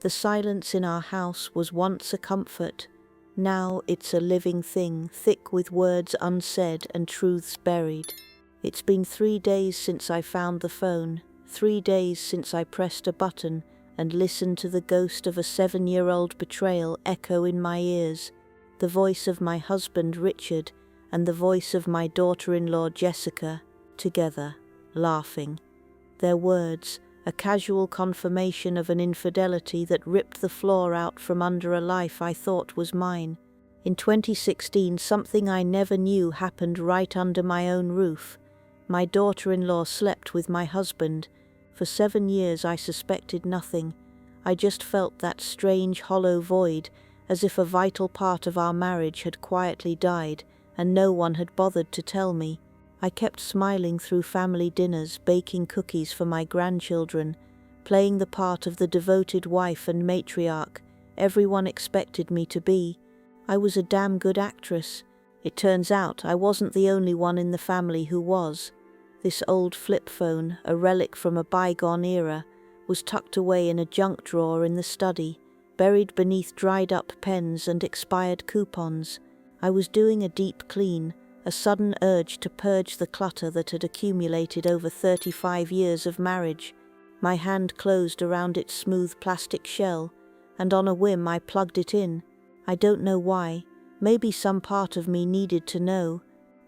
The silence in our house was once a comfort. Now it's a living thing, thick with words unsaid and truths buried. It's been 3 days since I found the phone, 3 days since I pressed a button and listened to the ghost of a 7-year-old betrayal echo in my ears. The voice of my husband Richard and the voice of my daughter-in-law Jessica, together, laughing. Their words, a casual confirmation of an infidelity that ripped the floor out from under a life I thought was mine. In 2016, something I never knew happened right under my own roof. My daughter-in-law slept with my husband. For 7 years I suspected nothing. I just felt that strange hollow void, as if a vital part of our marriage had quietly died, and no one had bothered to tell me. I kept smiling through family dinners, baking cookies for my grandchildren, playing the part of the devoted wife and matriarch everyone expected me to be. I was a damn good actress. It turns out I wasn't the only one in the family who was. This old flip phone, a relic from a bygone era, was tucked away in a junk drawer in the study, buried beneath dried-up pens and expired coupons. I was doing a deep clean, a sudden urge to purge the clutter that had accumulated over 35 years of marriage. My hand closed around its smooth plastic shell, and on a whim I plugged it in. I don't know why. Maybe some part of me needed to know.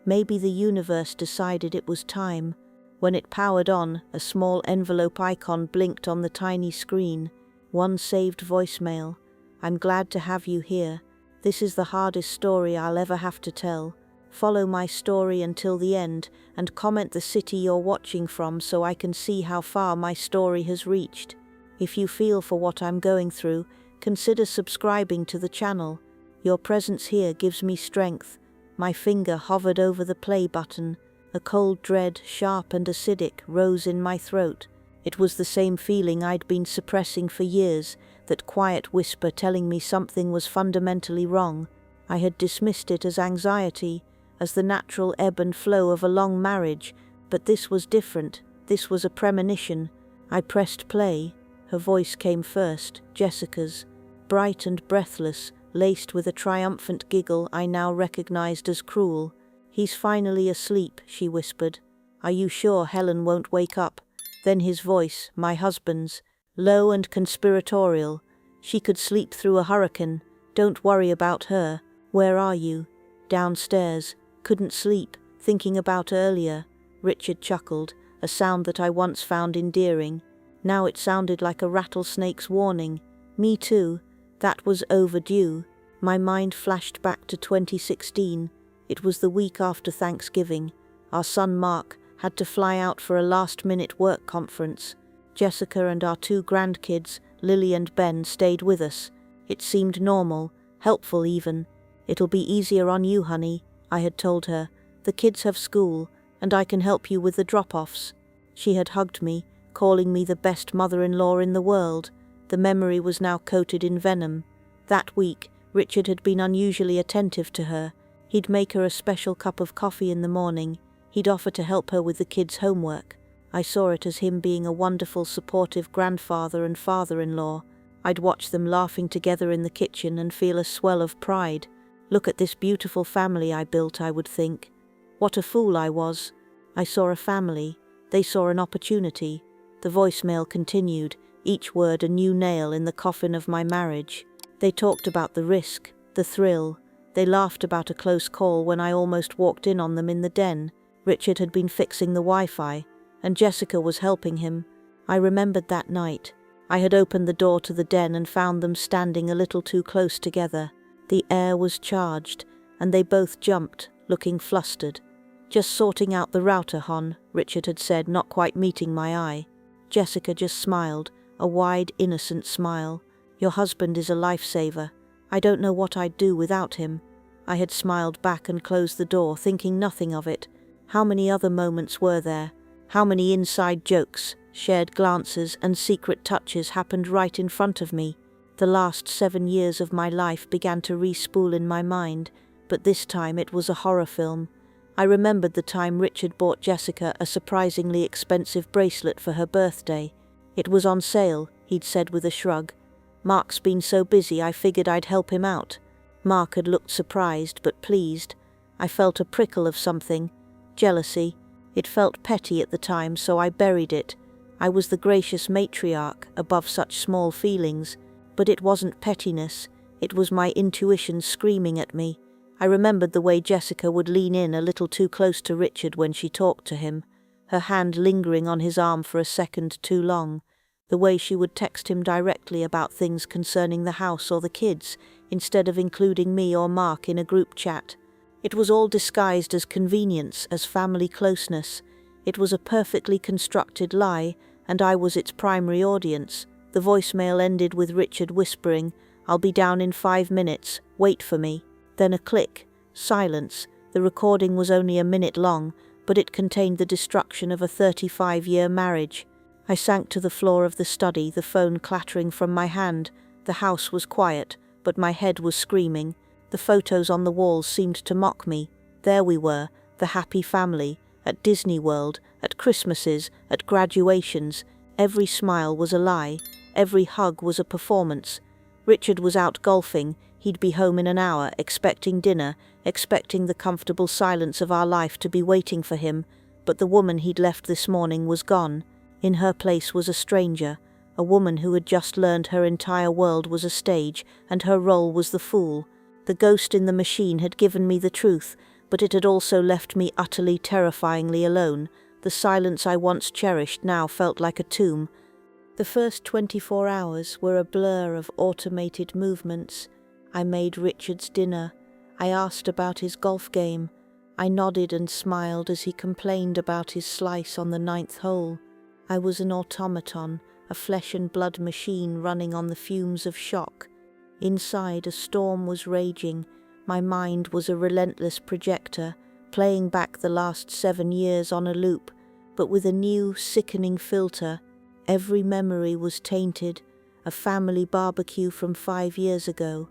Maybe the universe decided it was time. When it powered on, a small envelope icon blinked on the tiny screen. One saved voicemail. "I'm glad to have you here. This is the hardest story I'll ever have to tell. Follow my story until the end and comment the city you're watching from so I can see how far my story has reached. If you feel for what I'm going through, consider subscribing to the channel. Your presence here gives me strength." My finger hovered over the play button. A cold dread, sharp and acidic, rose in my throat. It was the same feeling I'd been suppressing for years, that quiet whisper telling me something was fundamentally wrong. I had dismissed it as anxiety, as the natural ebb and flow of a long marriage, but this was different. This was a premonition. I pressed play. Her voice came first, Jessica's, bright and breathless, laced with a triumphant giggle I now recognized as cruel. "He's finally asleep," she whispered. "Are you sure Helen won't wake up?" Then his voice, my husband's, low and conspiratorial. "She could sleep through a hurricane. Don't worry about her. Where are you?" "Downstairs. Couldn't sleep. Thinking about earlier." Richard chuckled, a sound that I once found endearing. Now it sounded like a rattlesnake's warning. "Me too. That was overdue." My mind flashed back to 2016. It was the week after Thanksgiving. Our son Mark had to fly out for a last-minute work conference. Jessica and our 2 grandkids, Lily and Ben, stayed with us. It seemed normal, helpful even. "It'll be easier on you, honey," I had told her. "The kids have school, and I can help you with the drop-offs." She had hugged me, calling me the best mother-in-law in the world. The memory was now coated in venom. That week, Richard had been unusually attentive to her. He'd make her a special cup of coffee in the morning. He'd offer to help her with the kids' homework. I saw it as him being a wonderful, supportive grandfather and father-in-law. I'd watch them laughing together in the kitchen and feel a swell of pride. Look at this beautiful family I built, I would think. What a fool I was. I saw a family. They saw an opportunity. The voicemail continued, each word a new nail in the coffin of my marriage. They talked about the risk, the thrill. They laughed about a close call when I almost walked in on them in the den. Richard had been fixing the Wi-Fi, and Jessica was helping him. I remembered that night. I had opened the door to the den and found them standing a little too close together. The air was charged, and they both jumped, looking flustered. "Just sorting out the router, hon," Richard had said, not quite meeting my eye. Jessica just smiled, a wide, innocent smile. "Your husband is a lifesaver. I don't know what I'd do without him." I had smiled back and closed the door, thinking nothing of it. How many other moments were there? How many inside jokes, shared glances, and secret touches happened right in front of me? The last 7 years of my life began to re-spool in my mind, but this time it was a horror film. I remembered the time Richard bought Jessica a surprisingly expensive bracelet for her birthday. It was on sale, he'd said with a shrug. Mark's been so busy I figured I'd help him out. Mark had looked surprised but pleased. I felt a prickle of something. Jealousy. It felt petty at the time, so I buried it. I was the gracious matriarch above such small feelings. But it wasn't pettiness. It was my intuition screaming at me. I remembered the way Jessica would lean in a little too close to Richard when she talked to him, her hand lingering on his arm for a second too long, the way she would text him directly about things concerning the house or the kids, instead of including me or Mark in a group chat. It was all disguised as convenience, as family closeness. It was a perfectly constructed lie, and I was its primary audience. The voicemail ended with Richard whispering, "I'll be down in 5 minutes, wait for me." Then a click, silence. The recording was only a minute long, but it contained the destruction of a 35-year marriage. I sank to the floor of the study, the phone clattering from my hand. The house was quiet, but my head was screaming. The photos on the walls seemed to mock me. There we were, the happy family, at Disney World, at Christmases, at graduations. Every smile was a lie. Every hug was a performance. Richard was out golfing. He'd be home in an hour, expecting dinner, expecting the comfortable silence of our life to be waiting for him. But the woman he'd left this morning was gone. In her place was a stranger, a woman who had just learned her entire world was a stage, and her role was the fool. The ghost in the machine had given me the truth, but it had also left me utterly, terrifyingly alone. The silence I once cherished now felt like a tomb. The first 24 hours were a blur of automated movements. I made Richard's dinner. I asked about his golf game. I nodded and smiled as he complained about his slice on the 9th hole. I was an automaton, a flesh and blood machine running on the fumes of shock. Inside, a storm was raging. My mind was a relentless projector, playing back the last 7 years on a loop, but with a new, sickening filter. Every memory was tainted, a family barbecue from 5 years ago.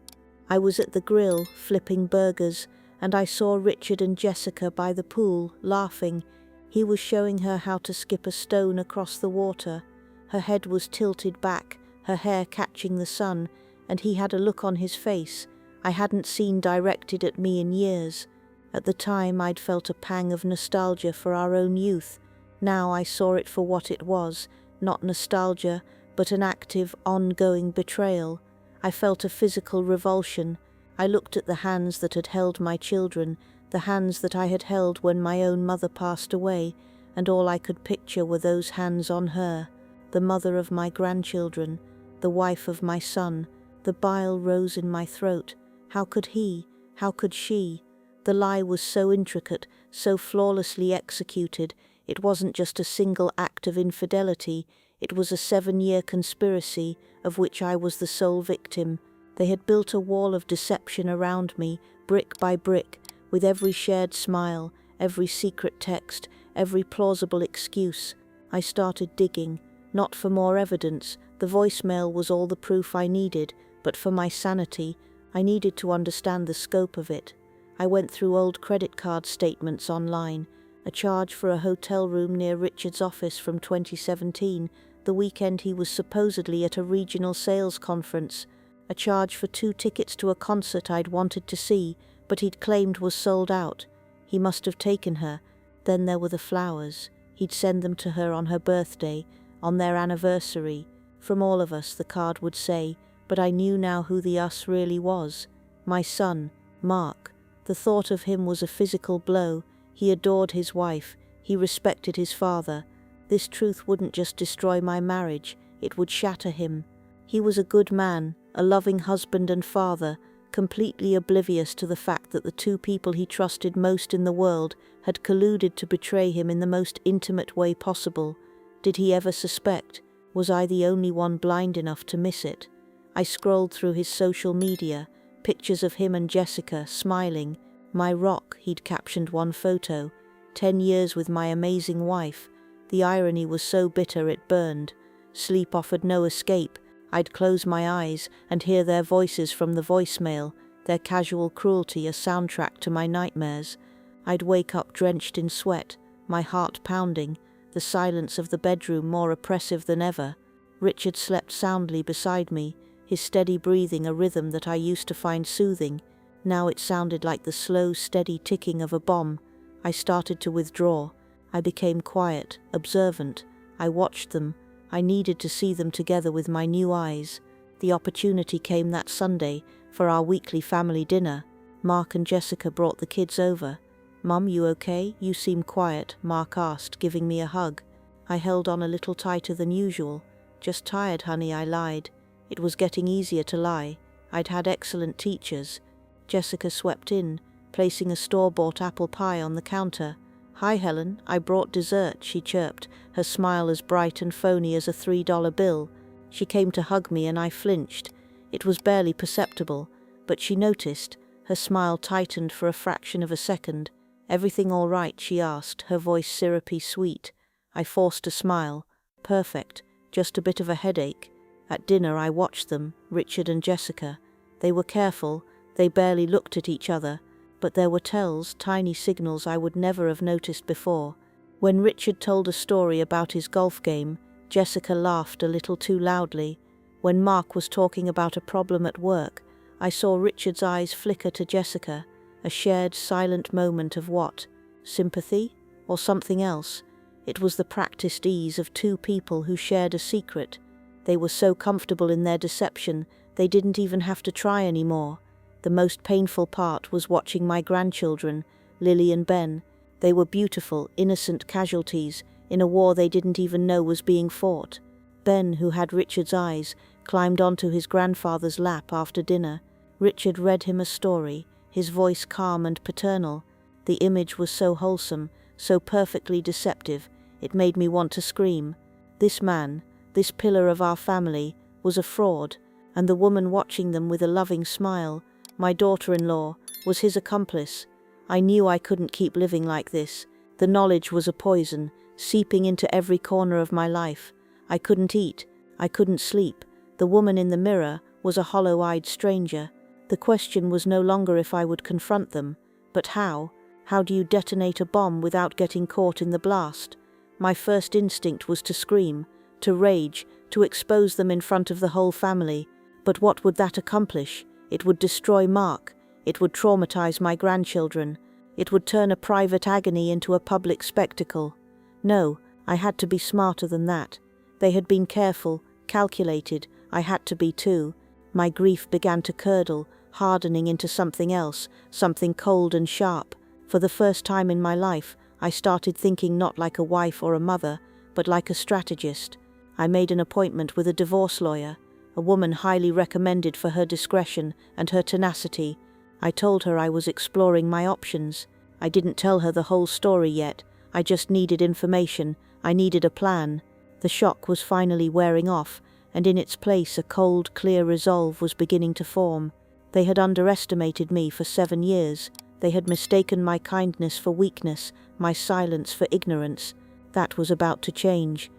I was at the grill, flipping burgers, and I saw Richard and Jessica by the pool, laughing. He was showing her how to skip a stone across the water. Her head was tilted back, her hair catching the sun, and he had a look on his face I hadn't seen directed at me in years. At the time I'd felt a pang of nostalgia for our own youth. Now I saw it for what it was, not nostalgia, but an active, ongoing betrayal. I felt a physical revulsion. I looked at the hands that had held my children, the hands that I had held when my own mother passed away, and all I could picture were those hands on her, the mother of my grandchildren, the wife of my son. The bile rose in my throat. How could he? How could she? The lie was so intricate, so flawlessly executed. It wasn't just a single act of infidelity. It was a 7-year conspiracy, of which I was the sole victim. They had built a wall of deception around me, brick by brick, with every shared smile, every secret text, every plausible excuse. I started digging, not for more evidence. The voicemail was all the proof I needed, but for my sanity, I needed to understand the scope of it. I went through old credit card statements online, a charge for a hotel room near Richard's office from 2017, the weekend he was supposedly at a regional sales conference, a charge for 2 tickets to a concert I'd wanted to see, but he'd claimed was sold out. He must have taken her. Then there were the flowers. He'd send them to her on her birthday, on their anniversary. From all of us, the card would say, but I knew now who the us really was. My son, Mark. The thought of him was a physical blow. He adored his wife. He respected his father. This truth wouldn't just destroy my marriage, it would shatter him. He was a good man, a loving husband and father, completely oblivious to the fact that the 2 people he trusted most in the world had colluded to betray him in the most intimate way possible. Did he ever suspect? Was I the only one blind enough to miss it? I scrolled through his social media, pictures of him and Jessica, smiling. My rock, he'd captioned one photo. 10 years with my amazing wife. The irony was so bitter it burned. Sleep offered no escape. I'd close my eyes and hear their voices from the voicemail, their casual cruelty a soundtrack to my nightmares. I'd wake up drenched in sweat, my heart pounding, the silence of the bedroom more oppressive than ever. Richard slept soundly beside me. his steady breathing a rhythm that I used to find soothing. Now it sounded like the slow, steady ticking of a bomb. I started to withdraw. I became quiet, observant. I watched them. I needed to see them together with my new eyes. The opportunity came that Sunday for our weekly family dinner. Mark and Jessica brought the kids over. "Mum, you okay? You seem quiet," Mark asked, giving me a hug. I held on a little tighter than usual. "Just tired, honey," I lied. It was getting easier to lie. I'd had excellent teachers. Jessica swept in, placing a store-bought apple pie on the counter. "Hi, Helen, I brought dessert," she chirped, her smile as bright and phony as a $3 bill. She came to hug me and I flinched. It was barely perceptible, but she noticed. Her smile tightened for a fraction of a second. "Everything all right?" she asked, her voice syrupy sweet. I forced a smile. "Perfect, just a bit of a headache." At dinner I watched them, Richard and Jessica. They were careful, they barely looked at each other, but there were tells, tiny signals I would never have noticed before. When Richard told a story about his golf game, Jessica laughed a little too loudly. When Mark was talking about a problem at work, I saw Richard's eyes flicker to Jessica, a shared silent moment of what? Sympathy? Or something else? It was the practiced ease of two people who shared a secret. They were so comfortable in their deception, they didn't even have to try anymore. The most painful part was watching my grandchildren, Lily and Ben. They were beautiful, innocent casualties in a war they didn't even know was being fought. Ben, who had Richard's eyes, climbed onto his grandfather's lap after dinner. Richard read him a story, his voice calm and paternal. The image was so wholesome, so perfectly deceptive, it made me want to scream. This man, this pillar of our family, was a fraud, and the woman watching them with a loving smile, my daughter-in-law, was his accomplice. I knew I couldn't keep living like this. The knowledge was a poison, seeping into every corner of my life. I couldn't eat. I couldn't sleep. The woman in the mirror was a hollow-eyed stranger. The question was no longer if I would confront them, but how? How do you detonate a bomb without getting caught in the blast? My first instinct was to scream, to rage, to expose them in front of the whole family. But what would that accomplish? It would destroy Mark. It would traumatize my grandchildren. It would turn a private agony into a public spectacle. No, I had to be smarter than that. They had been careful, calculated. I had to be too. My grief began to curdle, hardening into something else, something cold and sharp. For the first time in my life, I started thinking not like a wife or a mother, but like a strategist. I made an appointment with a divorce lawyer, a woman highly recommended for her discretion and her tenacity. I told her I was exploring my options. I didn't tell her the whole story yet. I just needed information. I needed a plan. The shock was finally wearing off, and in its place a cold, clear resolve was beginning to form. They had underestimated me for 7 years. They had mistaken my kindness for weakness, my silence for ignorance. That was about to change.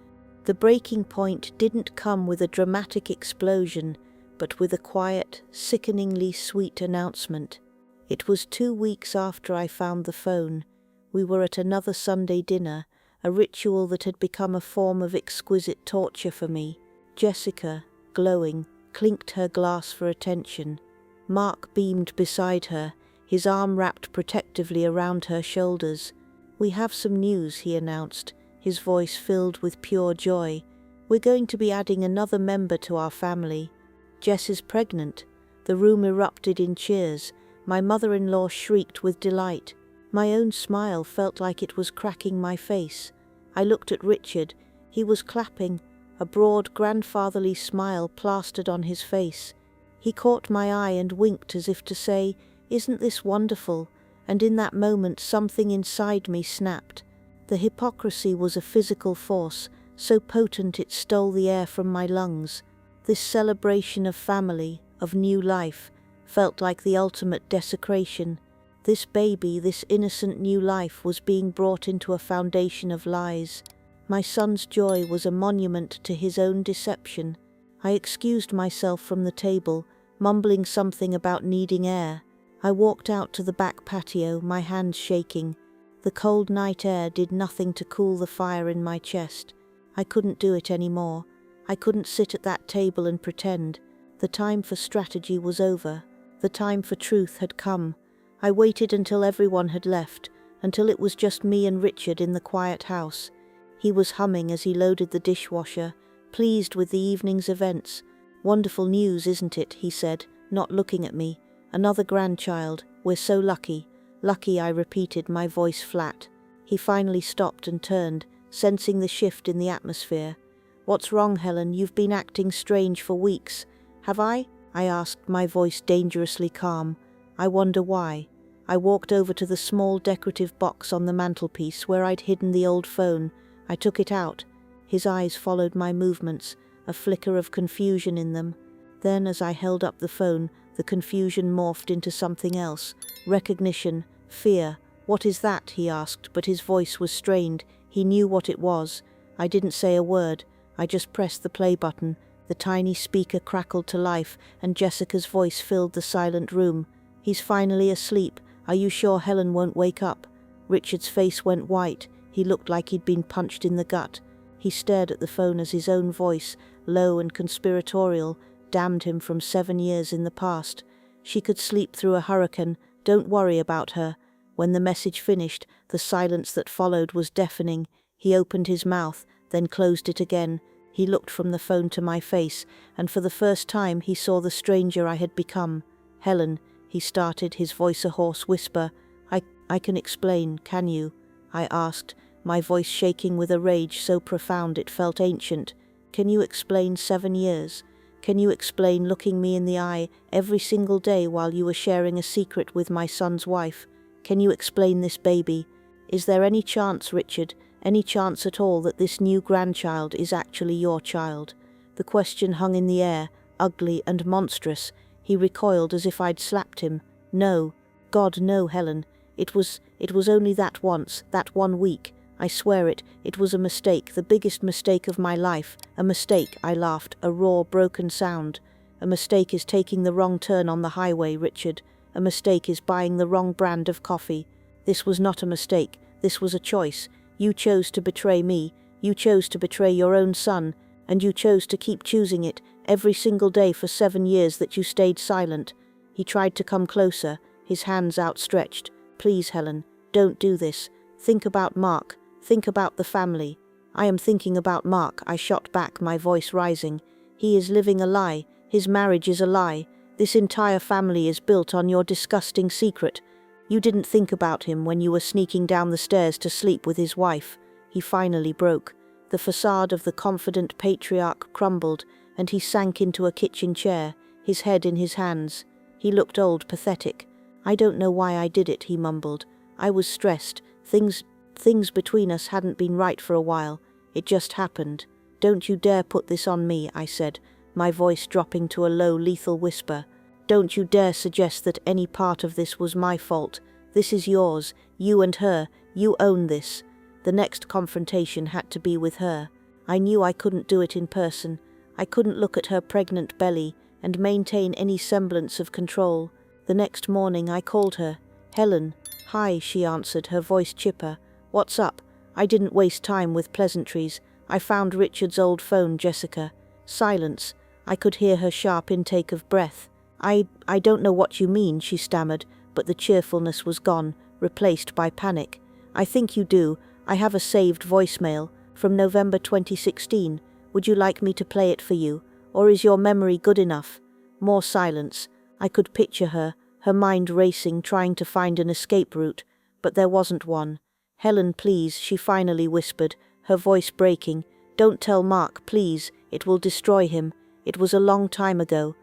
The breaking point didn't come with a dramatic explosion, but with a quiet, sickeningly sweet announcement. It was 2 weeks after I found the phone. We were at another Sunday dinner, a ritual that had become a form of exquisite torture for me. Jessica, glowing, clinked her glass for attention. Mark beamed beside her, his arm wrapped protectively around her shoulders. "We have some news," he announced, his voice filled with pure joy. "We're going to be adding another member to our family. Jess is pregnant." The room erupted in cheers. My mother-in-law shrieked with delight. My own smile felt like it was cracking my face. I looked at Richard. He was clapping, a broad grandfatherly smile plastered on his face. He caught my eye and winked as if to say, "Isn't this wonderful?" And in that moment something inside me snapped. The hypocrisy was a physical force, so potent it stole the air from my lungs. This celebration of family, of new life, felt like the ultimate desecration. This baby, this innocent new life, was being brought into a foundation of lies. My son's joy was a monument to his own deception. I excused myself from the table, mumbling something about needing air. I walked out to the back patio, my hands shaking. The cold night air did nothing to cool the fire in my chest. I couldn't do it anymore. I couldn't sit at that table and pretend. The time for strategy was over. The time for truth had come. I waited until everyone had left, until it was just me and Richard in the quiet house. He was humming as he loaded the dishwasher, pleased with the evening's events. "Wonderful news, isn't it?" he said, not looking at me. "Another grandchild. We're so lucky." "Lucky," I repeated, my voice flat. He finally stopped and turned, sensing the shift in the atmosphere. "What's wrong, Helen? You've been acting strange for weeks." "Have I?" I asked, my voice dangerously calm. "I wonder why." I walked over to the small decorative box on the mantelpiece where I'd hidden the old phone. I took it out. His eyes followed my movements, a flicker of confusion in them. Then, as I held up the phone, the confusion morphed into something else. Recognition, fear. "What is that?" he asked, but his voice was strained. He knew what it was. I didn't say a word. I just pressed the play button. The tiny speaker crackled to life, and Jessica's voice filled the silent room. "He's finally asleep. Are you sure Helen won't wake up?" Richard's face went white. He looked like he'd been punched in the gut. He stared at the phone as his own voice, low and conspiratorial, damned him from 7 years in the past. "She could sleep through a hurricane. Don't worry about her." When the message finished, the silence that followed was deafening. He opened his mouth, then closed it again. He looked from the phone to my face, and for the first time he saw the stranger I had become. "Helen," he started, his voice a hoarse whisper. I can explain, can you?" I asked, my voice shaking with a rage so profound it felt ancient. "Can you explain 7 years? Can you explain looking me in the eye every single day while you were sharing a secret with my son's wife? Can you explain this baby? Is there any chance, Richard, any chance at all that this new grandchild is actually your child?" The question hung in the air, ugly and monstrous. He recoiled as if I'd slapped him. "No. God, no, Helen. It was only that once, that 1 week. I swear it was a mistake, the biggest mistake of my life. A mistake," I laughed, a raw, broken sound. "A mistake is taking the wrong turn on the highway, Richard. A mistake is buying the wrong brand of coffee. This was not a mistake. This was a choice. You chose to betray me. You chose to betray your own son. And you chose to keep choosing it every single day for 7 years that you stayed silent." He tried to come closer, his hands outstretched. "Please, Helen, don't do this. Think about Mark. Think about the family." "I am thinking about Mark," I shot back, my voice rising. "He is living a lie. His marriage is a lie. This entire family is built on your disgusting secret. You didn't think about him when you were sneaking down the stairs to sleep with his wife." He finally broke. The facade of the confident patriarch crumbled, and he sank into a kitchen chair, his head in his hands. He looked old, pathetic. "I don't know why I did it," he mumbled. "I was stressed. Things between us hadn't been right for a while. It just happened." "Don't you dare put this on me," I said, my voice dropping to a low, lethal whisper. "Don't you dare suggest that any part of this was my fault. This is yours. You and her. You own this." The next confrontation had to be with her. I knew I couldn't do it in person. I couldn't look at her pregnant belly and maintain any semblance of control. The next morning I called her. "Helen." "Hi," she answered, her voice chipper. "What's up?" I didn't waste time with pleasantries. "I found Richard's old phone, Jessica." Silence. I could hear her sharp intake of breath. I don't know what you mean," she stammered, but the cheerfulness was gone, replaced by panic. "I think you do. I have a saved voicemail from November 2016. Would you like me to play it for you? Or is your memory good enough?" More silence. I could picture her, her mind racing, trying to find an escape route, but there wasn't one. "Helen, please," she finally whispered, her voice breaking. "Don't tell Mark, please. It will destroy him. It was a long time ago.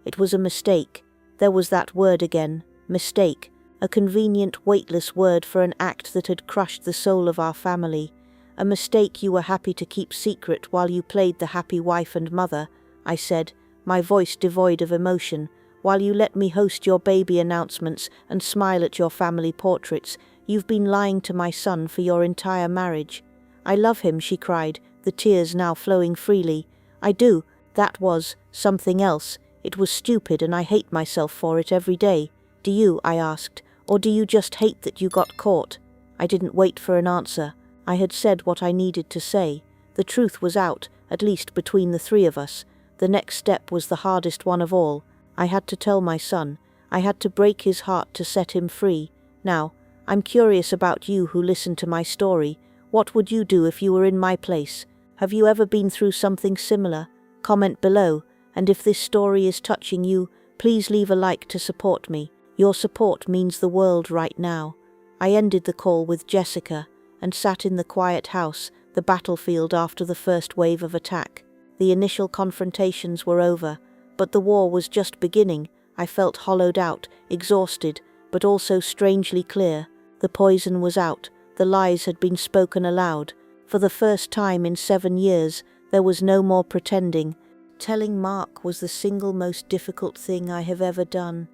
It was a mistake." There was that word again. Mistake. A convenient, weightless word for an act that had crushed the soul of our family. "A mistake you were happy to keep secret while you played the happy wife and mother," I said, my voice devoid of emotion. "While you let me host your baby announcements and smile at your family portraits, you've been lying to my son for your entire marriage." "I love him," she cried, the tears now flowing freely. "I do. That was something else. It was stupid and I hate myself for it every day." "Do you?" I asked. "Or do you just hate that you got caught?" I didn't wait for an answer. I had said what I needed to say. The truth was out, at least between the 3 of us. The next step was the hardest one of all. I had to tell my son. I had to break his heart to set him free. Now, I'm curious about you who listened to my story. What would you do if you were in my place? Have you ever been through something similar? Comment below, and if this story is touching you, please leave a like to support me. Your support means the world right now. I ended the call with Jessica and sat in the quiet house, the battlefield after the first wave of attack. The initial confrontations were over, but the war was just beginning. I felt hollowed out, exhausted, but also strangely clear. The poison was out. The lies had been spoken aloud. For the first time in 7 years, there was no more pretending. Telling Mark was the single most difficult thing I have ever done.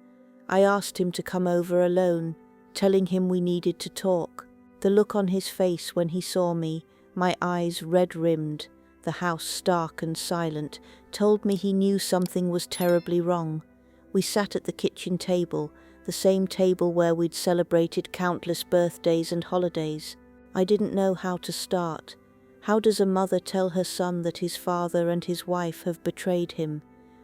I asked him to come over alone, telling him we needed to talk. The look on his face when he saw me, my eyes red-rimmed, the house stark and silent, told me he knew something was terribly wrong. We sat at the kitchen table, the same table where we'd celebrated countless birthdays and holidays. I didn't know how to start. How does a mother tell her son that his father and his wife have betrayed him?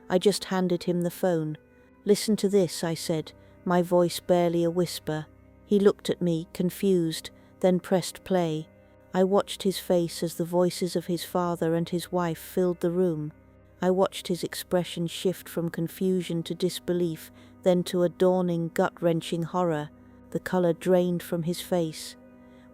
I just handed him the phone. "Listen to this," I said, my voice barely a whisper. He looked at me, confused, then pressed play. I watched his face as the voices of his father and his wife filled the room. I watched his expression shift from confusion to disbelief, then to a dawning, gut-wrenching horror. The color drained from his face.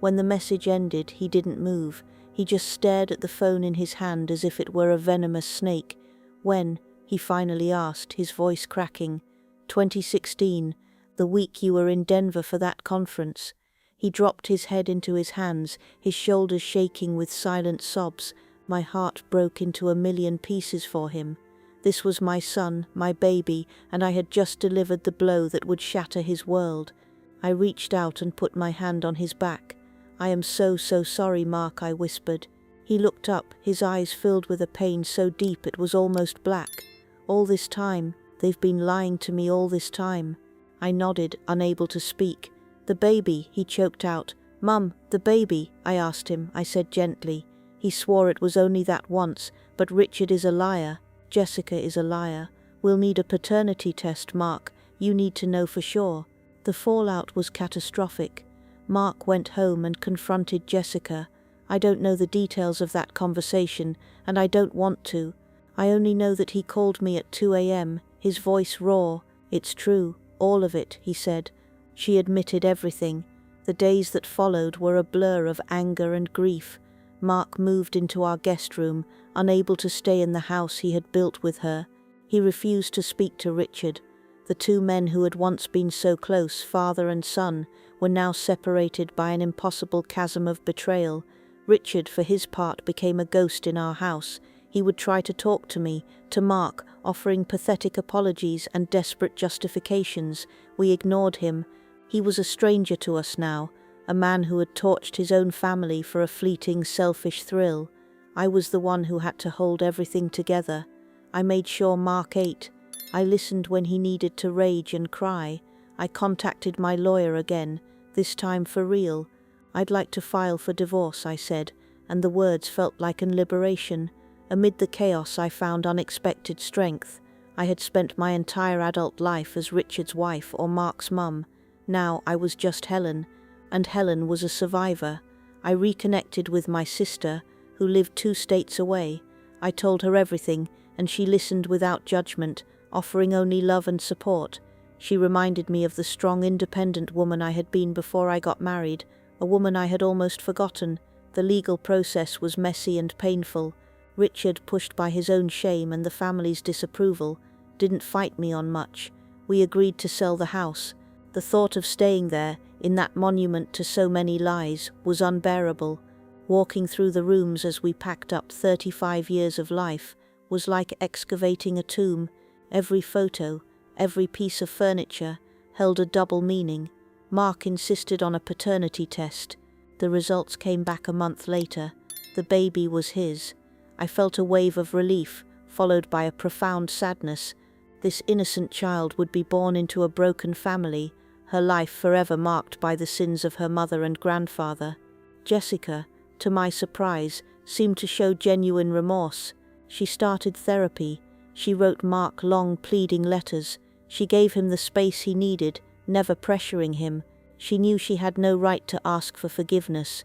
When the message ended, he didn't move. He just stared at the phone in his hand as if it were a venomous snake. "When?" he finally asked, his voice cracking. 2016, the week you were in Denver for that conference." He dropped his head into his hands, his shoulders shaking with silent sobs. My heart broke into a million pieces for him. This was my son, my baby, and I had just delivered the blow that would shatter his world. I reached out and put my hand on his back. "I am so sorry, Mark," I whispered. He looked up, his eyes filled with a pain so deep it was almost black. "All this time, they've been lying to me all this time." I nodded, unable to speak. "The baby," he choked out. "Mum, the baby," I asked him. I said gently. He swore it was only that once, but Richard is a liar. Jessica is a liar. "We'll need a paternity test, Mark. You need to know for sure." The fallout was catastrophic. Mark went home and confronted Jessica. I don't know the details of that conversation, and I don't want to. I only know that he called me at 2 a.m., his voice raw. "It's true, all of it," he said. She admitted everything. The days that followed were a blur of anger and grief. Mark moved into our guest room, unable to stay in the house he had built with her. He refused to speak to Richard. The two men who had once been so close, father and son, were now separated by an impossible chasm of betrayal. Richard, for his part, became a ghost in our house. He would try to talk to me, to Mark, offering pathetic apologies and desperate justifications. We ignored him. He was a stranger to us now, a man who had torched his own family for a fleeting, selfish thrill. I was the one who had to hold everything together. I made sure Mark ate. I listened when he needed to rage and cry. I contacted my lawyer again, this time for real. "I'd like to file for divorce," I said, and the words felt like an liberation. Amid the chaos, I found unexpected strength. I had spent my entire adult life as Richard's wife or Mark's mum. Now I was just Helen, and Helen was a survivor. I reconnected with my sister, who lived 2 states away. I told her everything, and she listened without judgment, offering only love and support. She reminded me of the strong, independent woman I had been before I got married, a woman I had almost forgotten. The legal process was messy and painful. Richard, pushed by his own shame and the family's disapproval, didn't fight me on much. We agreed to sell the house. The thought of staying there, in that monument to so many lies, was unbearable. Walking through the rooms as we packed up 35 years of life was like excavating a tomb. Every photo, every piece of furniture, held a double meaning. Mark insisted on a paternity test. The results came back a month later. The baby was his. I felt a wave of relief, followed by a profound sadness. This innocent child would be born into a broken family, her life forever marked by the sins of her mother and grandfather. Jessica, to my surprise, seemed to show genuine remorse. She started therapy, She wrote Mark long, pleading letters. She gave him the space he needed, never pressuring him. She knew she had no right to ask for forgiveness.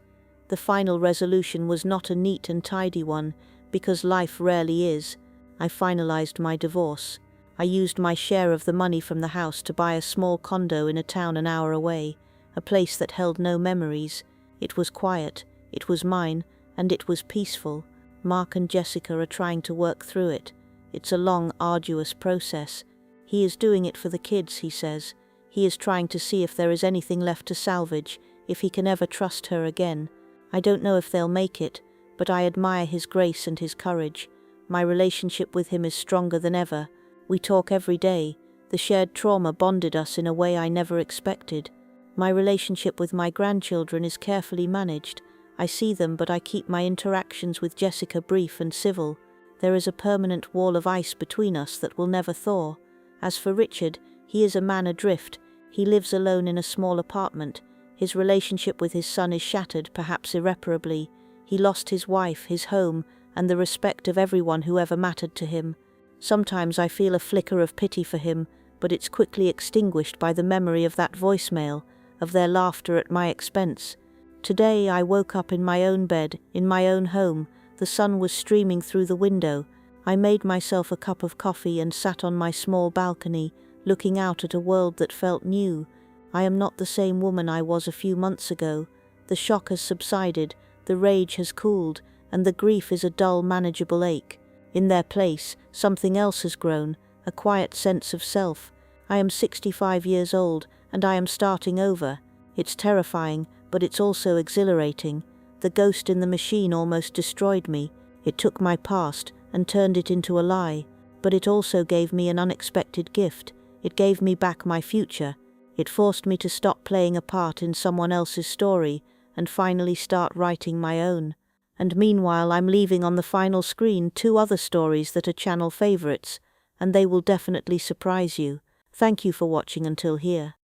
The final resolution was not a neat and tidy one, because life rarely is. I finalized my divorce. I used my share of the money from the house to buy a small condo in a town an hour away, a place that held no memories. It was quiet, it was mine, and it was peaceful. Mark and Jessica are trying to work through it. It's a long, arduous process. He is doing it for the kids, he says. He is trying to see if there is anything left to salvage, if he can ever trust her again. I don't know if they'll make it, but I admire his grace and his courage. My relationship with him is stronger than ever. We talk every day. The shared trauma bonded us in a way I never expected. My relationship with my grandchildren is carefully managed. I see them, but I keep my interactions with Jessica brief and civil. There is a permanent wall of ice between us that will never thaw. As for Richard, he is a man adrift. He lives alone in a small apartment. His relationship with his son is shattered, perhaps irreparably. He lost his wife, his home, and the respect of everyone who ever mattered to him. Sometimes I feel a flicker of pity for him, but it's quickly extinguished by the memory of that voicemail, of their laughter at my expense. Today I woke up in my own bed, in my own home. The sun was streaming through the window. I made myself a cup of coffee and sat on my small balcony, looking out at a world that felt new. I am not the same woman I was a few months ago. The shock has subsided, the rage has cooled, and the grief is a dull, manageable ache. In their place, something else has grown, a quiet sense of self. I am 65 years old, and I am starting over. It's terrifying, but it's also exhilarating. The ghost in the machine almost destroyed me. It took my past and turned it into a lie, but it also gave me an unexpected gift. It gave me back my future. It forced me to stop playing a part in someone else's story and finally start writing my own. And meanwhile I'm leaving on the final screen 2 other stories that are channel favorites, and they will definitely surprise you. Thank you for watching until here.